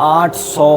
$800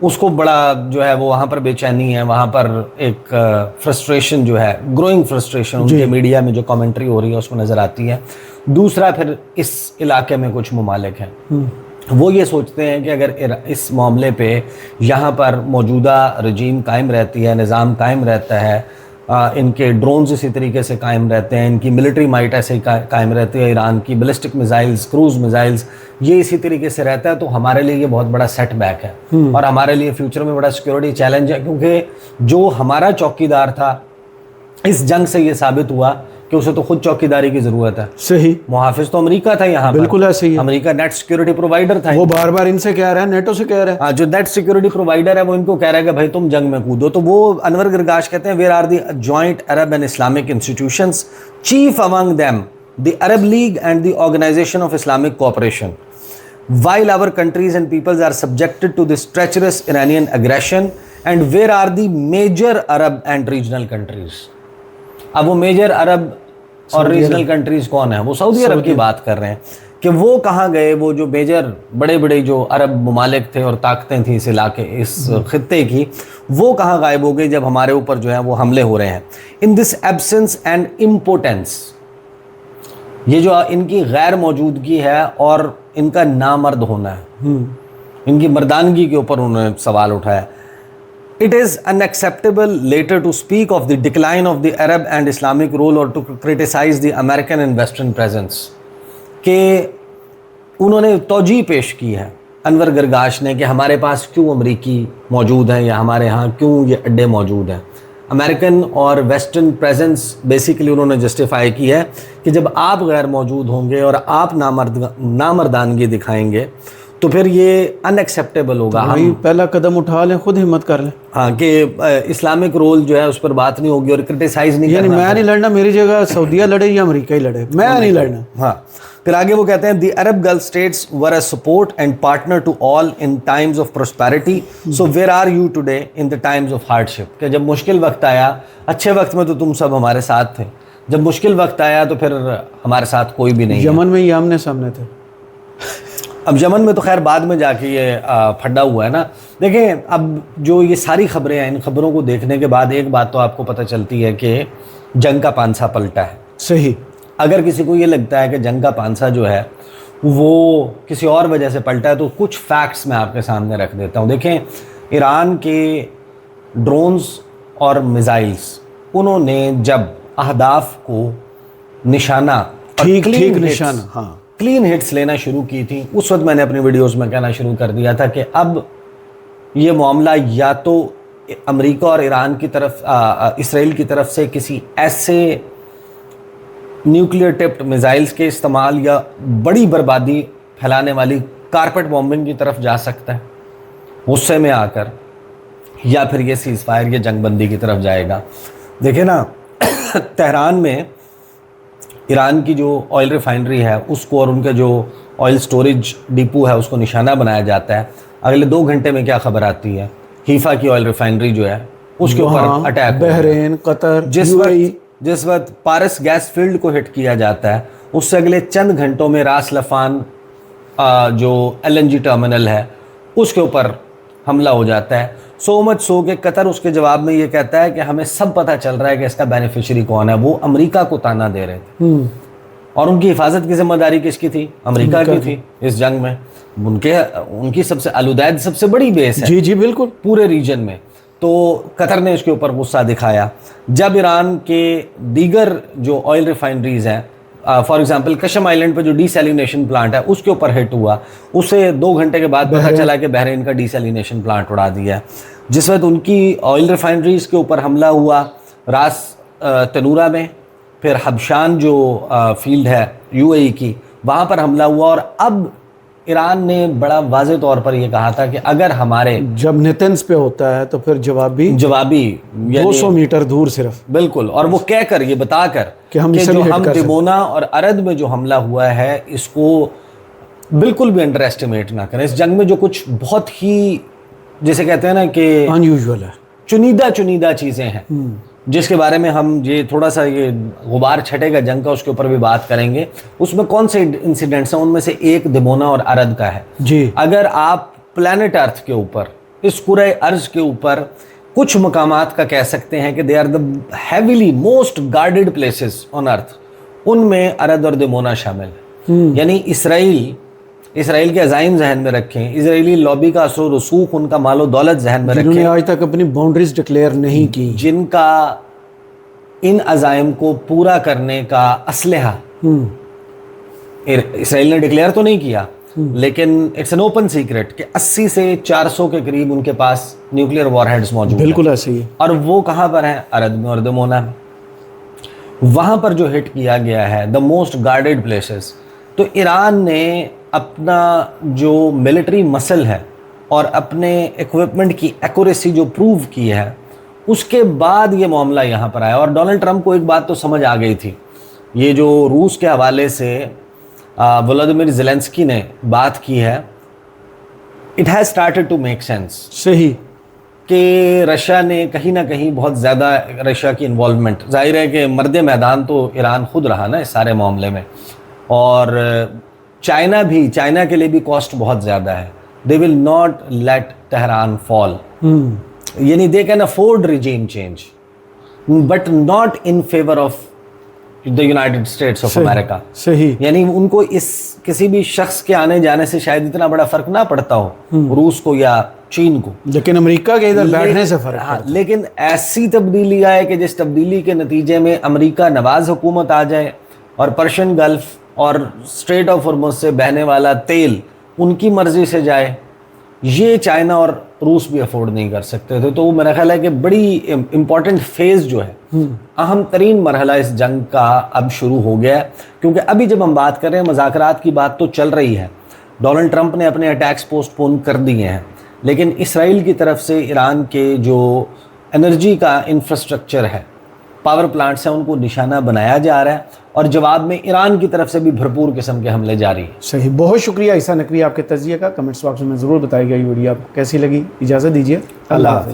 اس کو بڑا جو ہے وہ وہاں پر بے چینی ہے, وہاں پر ایک فرسٹریشن جو ہے, گروئنگ فرسٹریشن ان کے میڈیا میں جو کامنٹری ہو رہی ہے اس میں نظر آتی ہے. دوسرا پھر اس علاقے میں کچھ ممالک ہیں وہ یہ سوچتے ہیں کہ اگر اس معاملے پہ یہاں پر موجودہ رجیم قائم رہتی ہے, نظام قائم رہتا ہے, ان کے ڈرونز اسی طریقے سے قائم رہتے ہیں, ان کی ملٹری مائٹ ایسے ہی قائم رہتی ہے, ایران کی بیلسٹک میزائلز, کروز میزائلز, یہ اسی طریقے سے رہتا ہے, تو ہمارے لیے یہ بہت بڑا سیٹ بیک ہے اور ہمارے لیے فیوچر میں بڑا سیکیورٹی چیلنج ہے, کیونکہ جو ہمارا چوکیدار تھا اس جنگ سے یہ ثابت ہوا کہ اسے تو خود چوکیداری کی ضرورت ہے. صحیح, محافظ تو امریکہ تھا یہاں پر, بالکل ایسے ہی ہے. امریکہ نیٹ سیکیورٹی پرووائڈر تھا, وہ بار بار ان سے کہہ رہا ہے, نیٹو سے کہہ رہا ہے. ہاں, جو نیٹ سیکیورٹی پرووائڈر ہے وہ ان کو کہہ رہا ہے کہ بھائی تم جنگ میں کودو. تو وہ انور گرگاش کہتے ہیں where are the joint Arab and Islamic institutions chief among them the Arab League and the Organisation of Islamic Cooperation while our countries and peoples are subjected to this treacherous Iranian aggression and where are the major Arab and regional countries. اب وہ major عرب اور regional countries کون ہیں؟ وہ سعودی عرب کی بات کر رہے ہیں کہ وہ کہاں گئے, وہ جو میجر بڑے بڑے جو عرب ممالک تھے اور طاقتیں تھیں اس علاقے اس خطے کی, وہ کہاں غائب ہو گئی جب ہمارے اوپر جو ہے وہ حملے ہو رہے ہیں. ان دس ایبسنس اینڈ امپوٹنس, یہ جو ان کی غیر موجودگی ہے اور ان کا نامرد ہونا ہے, ان کی مردانگی کے اوپر انہوں نے سوال اٹھایا. It is unacceptable later to speak of the decline of the Arab and Islamic role or to criticize the American and Western presence. کہ انہوں نے توجیہ پیش کی ہے انور گرگاش نے کہ ہمارے پاس کیوں امریکی موجود ہیں یا ہمارے ہاں کیوں یہ اڈے موجود ہیں. امریکن اور ویسٹرن پریزنس بیسیکلی انہوں نے جسٹیفائی کی ہے کہ جب آپ غیر موجود ہوں گے اور آپ نامردانگی دکھائیں گے تو پھر یہ ان ایکسیپٹیبل ہوگا. ہم پہلا قدم اٹھا لیں, خود ہمت کر لیں. ہاں, کہ اسلامک رول جو ہے اس پر بات نہیں ہوگی اور کرٹیسائز نہیں کرنا. یعنی میں نہیں لڑنا, میری جگہ سعودیہ لڑے یا امریکہ ہی لڑے, میں نہیں لڑنا. ہاں, پھر آگے وہ کہتے ہیں the Arab Gulf states were a support and partner to all in times of prosperity, so where are you today in the times of hardship. کہ جب مشکل وقت آیا, اچھے وقت میں تو تم سب ہمارے ساتھ تھے, جب مشکل وقت آیا تو پھر ہمارے ساتھ کوئی بھی نہیں. یمن میں یہ آمنے سامنے تھے. اب یمن میں تو خیر بعد میں جا کے یہ پھڈا ہوا ہے نا. دیکھیں اب جو یہ ساری خبریں ہیں, ان خبروں کو دیکھنے کے بعد ایک بات تو آپ کو پتہ چلتی ہے کہ جنگ کا پانسا پلٹا ہے. صحیح. اگر کسی کو یہ لگتا ہے کہ جنگ کا پانسا جو ہے وہ کسی اور وجہ سے پلٹا ہے تو کچھ فیکٹس میں آپ کے سامنے رکھ دیتا ہوں. دیکھیں, ایران کے ڈرونز اور میزائلز انہوں نے جب اہداف کو نشانہ ٹھیک نشانہ, ہاں, کلین ہٹس لینا شروع کی تھی, اس وقت میں نے اپنی ویڈیوز میں کہنا شروع کر دیا تھا کہ اب یہ معاملہ یا تو امریکہ اور ایران کی طرف اسرائیل کی طرف سے کسی ایسے نیوکلیئر ٹپڈ میزائلز کے استعمال یا بڑی بربادی پھیلانے والی کارپٹ بومبنگ کی طرف جا سکتا ہے غصے میں آ کر, یا پھر یہ سیز فائر, یہ جنگ بندی کی طرف جائے گا. دیکھیں نا, تہران میں ایران کی جو آئل ریفائنری ہے اس کو اور ان کے جو آئل سٹوریج ڈیپو ہے اس کو نشانہ بنایا جاتا ہے. اگلے 2 گھنٹے میں کیا خبر آتی ہے, حیفا کی آئل ریفائنری جو ہے اس کے اوپر اٹیک, بحرین, قطر, جس وقت پارس گیس فیلڈ کو ہٹ کیا جاتا ہے اس سے اگلے چند گھنٹوں میں راس لفان جو LNG ٹرمینل ہے اس کے اوپر حملہ ہو جاتا ہے. سو مچ سو کہ قطر اس کے جواب میں یہ کہتا ہے کہ ہمیں سب پتہ چل رہا ہے کہ اس کا بینیفیشری کون ہے. وہ امریکہ کو تانا دے رہے تھے اور ان کی حفاظت کی ذمہ داری کس کی تھی؟ امریکہ کی تھی. اس جنگ میں ان کی سب سے الوداعد سب سے بڑی بیس ہے. جی جی بالکل, پورے ریجن میں. تو قطر نے اس کے اوپر غصہ دکھایا جب ایران کے دیگر جو آئل ریفائنریز ہیں, فار ایگزامپل کشم آئلینڈ پہ جو ڈی سیلینیشن پلانٹ ہے اس کے اوپر ہٹ ہوا, اسے 2 گھنٹے کے بعد پتہ چلا کہ بحرین کا ڈی سیلینیشن پلانٹ اڑا دیا ہے. جس وقت ان کی آئل ریفائنریز کے اوپر حملہ ہوا راس تنورہ میں, پھر حبشان جو فیلڈ ہے UAE کی, وہاں پر حملہ ہوا. اور اب ایران نے بڑا واضح طور پر یہ کہا تھا کہ اگر ہمارے جب نیتنز پہ ہوتا ہے تو پھر جوابی 200 میٹر دور صرف, بالکل, اور وہ کہہ کر یہ بتا کر کہ ہم دیمونا اور ارد میں جو حملہ ہوا ہے اس کو بالکل بھی انڈر ایسٹیمیٹ نہ کریں. اس جنگ میں جو کچھ بہت ہی جیسے کہتے ہیں نا کہ انیوژول ہے, چنیدہ چیزیں ہیں جس کے بارے میں ہم یہ تھوڑا سا یہ غبار چھٹے گا جنگ کا اس کے اوپر بھی بات کریں گے. اس میں کون سے انسیڈنٹس ہیں, ان میں سے ایک دیمونا اور ارد کا ہے. جی, اگر آپ پلانٹ ارتھ کے اوپر اس کرۂ ارض کے اوپر کچھ مقامات کا کہہ سکتے ہیں کہ they are the heavily most guarded places on earth, ان میں ارد اور دمونا شامل ہے. یعنی اسرائیل کے عزائم ذہن میں رکھیں، اسرائیلی لابی کا اثر و رسوخ، ان کا مال و دولت ذہن میں جنہوں رکھیں، نے آج تک اپنی باؤنڈریز ڈکلیئر نہیں کی، جن کا ان عزائم کو پورا کرنے کا اسلحہ اسرائیل نے ڈکلیئر تو نہیں کیا، لیکن اٹس این اوپن سیکرٹ کہ 80 سے 400 کے قریب ان کے پاس نیوکلیئر وار ہیڈز موجود ہیں. بالکل ایسے ہی. اور وہ کہاں پر ہیں؟ ارد میں اور دمونا میں. وہاں پر جو ہٹ کیا گیا ہے دا موسٹ گارڈڈ پلیسز. تو ایران نے اپنا جو ملٹری مسل ہے اور اپنے ایکوپمنٹ کی ایکوریسی جو پروو کی ہے، اس کے بعد یہ معاملہ یہاں پر آیا. اور ڈونلڈ ٹرمپ کو ایک بات تو سمجھ آ گئی تھی، یہ جو روس کے حوالے سے ولادیمیر زیلنسکی نے بات کی ہے، it has started to make sense. صحیح کہ رشیا نے کہیں نہ کہیں بہت زیادہ، رشیا کی انوالومنٹ ظاہر ہے کہ مرد میدان تو ایران خود رہا نا اس سارے معاملے میں، اور چائنا کے لیے بھی کاسٹ بہت زیادہ ہے. دے ول ناٹ لیٹ تہران فال، یعنی they can afford regime change but not in favour of the United States of America. صحیح. یعنی ان کو اس کسی بھی شخص کے آنے جانے سے شاید اتنا بڑا فرق نہ پڑتا ہو، روس کو یا چین کو، لیکن امریکہ کے ادھر بیٹھنے سے فرق ہے. لیکن ایسی تبدیلی آئے کہ جس تبدیلی کے نتیجے میں امریکہ نواز حکومت آ جائے اور پرشین گلف اور اسٹریٹ آف ہرمز سے بہنے والا تیل ان کی مرضی سے جائے، یہ چائنا اور روس بھی افورڈ نہیں کر سکتے تھے. تو میرا خیال ہے کہ بڑی امپورٹنٹ فیز جو ہے، اہم ترین مرحلہ اس جنگ کا اب شروع ہو گیا ہے. کیونکہ ابھی جب ہم بات کر رہے ہیں، مذاکرات کی بات تو چل رہی ہے، ڈونلڈ ٹرمپ نے اپنے اٹیکس پوسٹ پون کر دیے ہیں، لیکن اسرائیل کی طرف سے ایران کے جو انرجی کا انفراسٹرکچر ہے، پاور پلانٹس ہیں، ان کو نشانہ بنایا جا رہا ہے، اور جواب میں ایران کی طرف سے بھی بھرپور قسم کے حملے جاری ہیں. صحیح. بہت شکریہ عیسیٰ نقوی آپ کے تجزیے کا. کمنٹس باکس میں ضرور بتائیے گا یہ ویڈیو آپ کو کیسی لگی. اجازت دیجیے. اللہ حافظ.